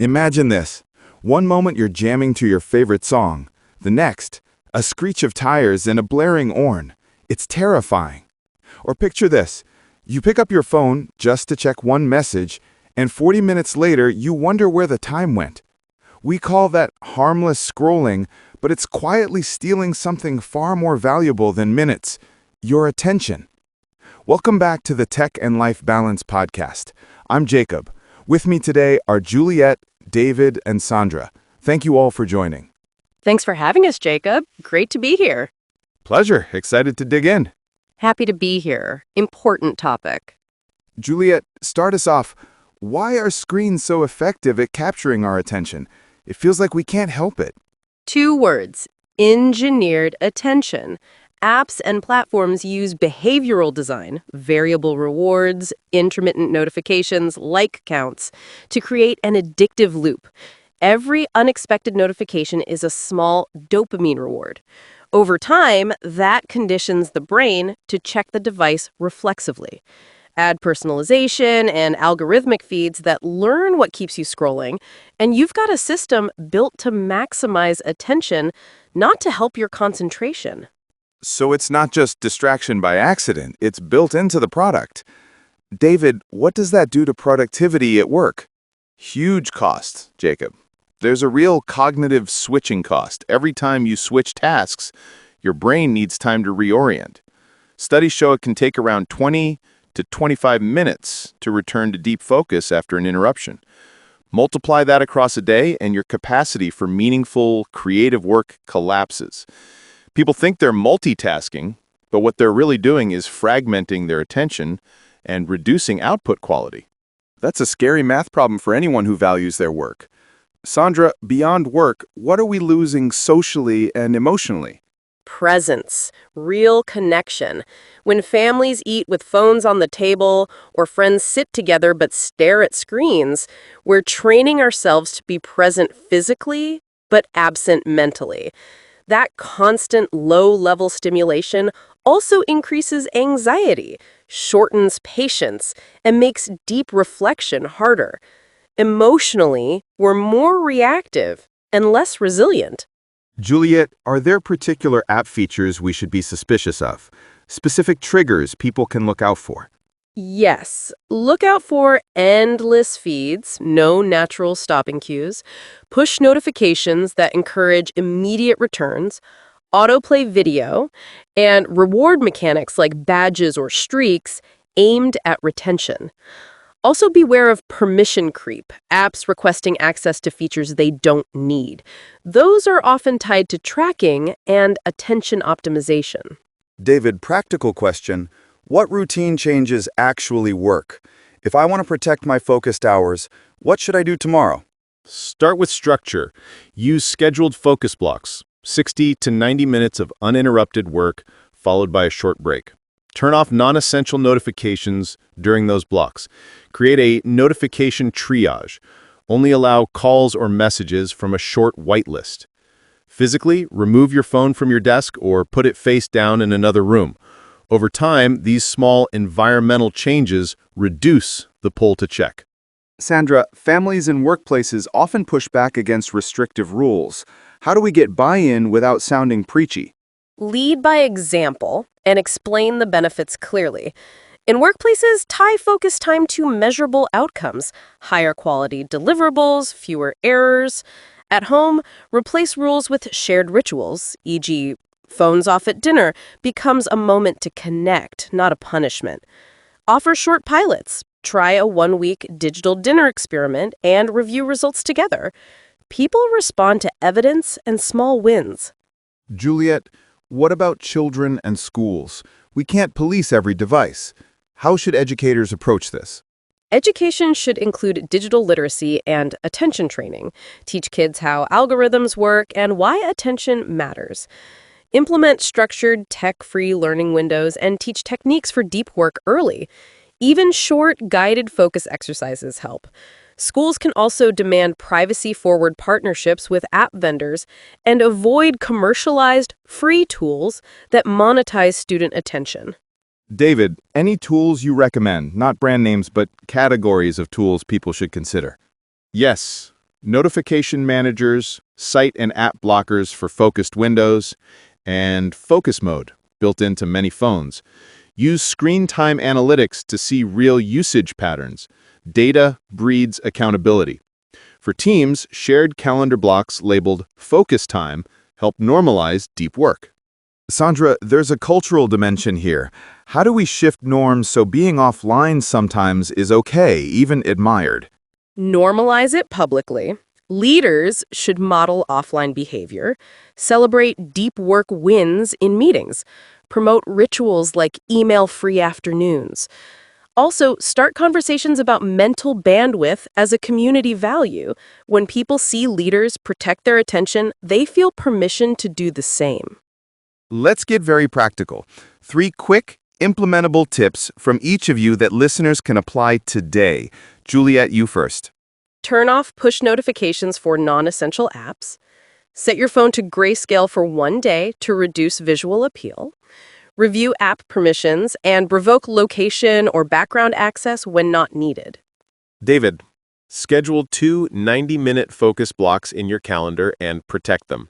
Imagine this. One moment you're jamming to your favorite song. The next, a screech of tires and a blaring horn. It's terrifying. Or picture this. You pick up your phone just to check one message, and 40 minutes later, you wonder where the time went. We call that harmless scrolling, but it's quietly stealing something far more valuable than minutes, your attention. Welcome back to the Tech and Life Balance podcast. I'm Jacob. With me today are Juliet, David, and Sandra. Thank you all for joining. Thanks for having us, Jacob. Great to be here. Pleasure. Excited to dig in. Happy to be here. Important topic. Juliet, start us off. Why are screens so effective at capturing our attention? It feels like we can't help it. 2 words: engineered attention. Apps and platforms use behavioral design, variable rewards, intermittent notifications, like counts, to create an addictive loop. Every unexpected notification is a small dopamine reward. Over time, that conditions the brain to check the device reflexively. Add personalization and algorithmic feeds that learn what keeps you scrolling, and you've got a system built to maximize attention, not to help your concentration. So it's not just distraction by accident, it's built into the product. David, what does that do to productivity at work? Huge cost, Jacob. There's a real cognitive switching cost. Every time you switch tasks, your brain needs time to reorient. Studies show it can take around 20 to 25 minutes to return to deep focus after an interruption. Multiply that across a day, and your capacity for meaningful, creative work collapses. People think they're multitasking, but what they're really doing is fragmenting their attention and reducing output quality. That's a scary math problem for anyone who values their work. Sandra, beyond work, what are we losing socially and emotionally? Presence, real connection. When families eat with phones on the table or friends sit together but stare at screens, we're training ourselves to be present physically but absent mentally. That constant low-level stimulation also increases anxiety, shortens patience, and makes deep reflection harder. Emotionally, we're more reactive and less resilient. Juliet, are there particular app features we should be suspicious of? Specific triggers people can look out for? Yes, look out for endless feeds, no natural stopping cues, push notifications that encourage immediate returns, autoplay video, and reward mechanics like badges or streaks aimed at retention. Also beware of permission creep, apps requesting access to features they don't need. Those are often tied to tracking and attention optimization. David, practical question. What routine changes actually work? If I want to protect my focused hours, what should I do tomorrow? Start with structure. Use scheduled focus blocks, 60 to 90 minutes of uninterrupted work, followed by a short break. Turn off non-essential notifications during those blocks. Create a notification triage. Only allow calls or messages from a short whitelist. Physically, remove your phone from your desk or put it face down in another room. Over time, these small environmental changes reduce the pull to check. Sandra, families and workplaces often push back against restrictive rules. How do we get buy-in without sounding preachy? Lead by example and explain the benefits clearly. In workplaces, tie focus time to measurable outcomes, higher quality deliverables, fewer errors. At home, replace rules with shared rituals, e.g., phones off at dinner becomes a moment to connect, not a punishment. Offer short pilots. Try a 1-week digital dinner experiment and review results together. People respond to evidence and small wins. Juliet, what about children and schools? We can't police every device. How should educators approach this? Education should include digital literacy and attention training. Teach kids how algorithms work and why attention matters. Implement structured, tech-free learning windows and teach techniques for deep work early. Even short, guided focus exercises help. Schools can also demand privacy-forward partnerships with app vendors and avoid commercialized, free tools that monetize student attention. David, any tools you recommend, not brand names, but categories of tools people should consider? Yes, notification managers, site and app blockers for focused windows, and focus mode built into many phones. Use screen time analytics to see real usage patterns. Data breeds accountability. For teams, shared calendar blocks labeled focus time help normalize deep work. Sandra, there's a cultural dimension here. How do we shift norms so being offline sometimes is okay, even admired? Normalize it publicly. Leaders should model offline behavior, celebrate deep work wins in meetings, promote rituals like email-free afternoons. Also, start conversations about mental bandwidth as a community value. When people see leaders protect their attention, they feel permission to do the same. Let's get very practical. 3 quick, implementable tips from each of you that listeners can apply today. Juliet, you first. Turn off push notifications for non-essential apps. Set your phone to grayscale for 1 day to reduce visual appeal. Review app permissions and revoke location or background access when not needed. David, schedule 2 90-minute focus blocks in your calendar and protect them.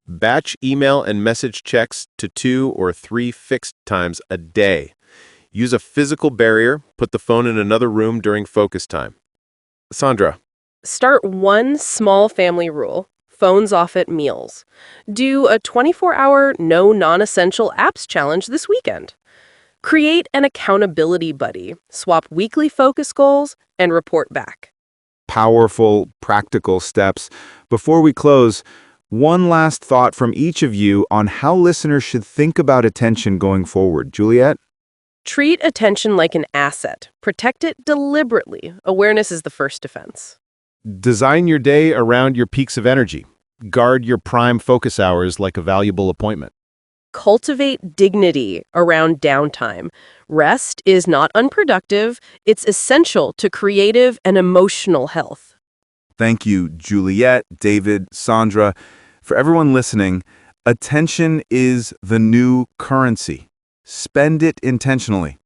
Batch email and message checks to 2 or 3 fixed times a day. Use a physical barrier, put the phone in another room during focus time. Sandra. Start one small family rule: phones off at meals. Do a 24-hour no non-essential apps challenge this weekend. Create an accountability buddy. Swap weekly focus goals and report back. Powerful, practical steps. Before we close, one last thought from each of you on how listeners should think about attention going forward. Juliet? Treat attention like an asset. Protect it deliberately. Awareness is the first defense. Design your day around your peaks of energy. Guard your prime focus hours like a valuable appointment. Cultivate dignity around downtime. Rest is not unproductive. It's essential to creative and emotional health. Thank you, Juliet, David, Sandra. For everyone listening, attention is the new currency. Spend it intentionally.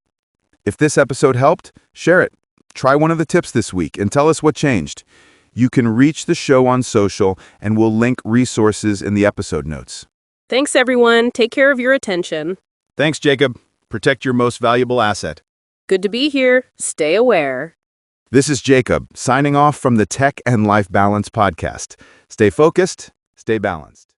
If this episode helped, share it. Try one of the tips this week and tell us what changed. You can reach the show on social, and we'll link resources in the episode notes. Thanks, everyone. Take care of your attention. Thanks, Jacob. Protect your most valuable asset. Good to be here. Stay aware. This is Jacob, signing off from the Tech and Life Balance podcast. Stay focused, stay balanced.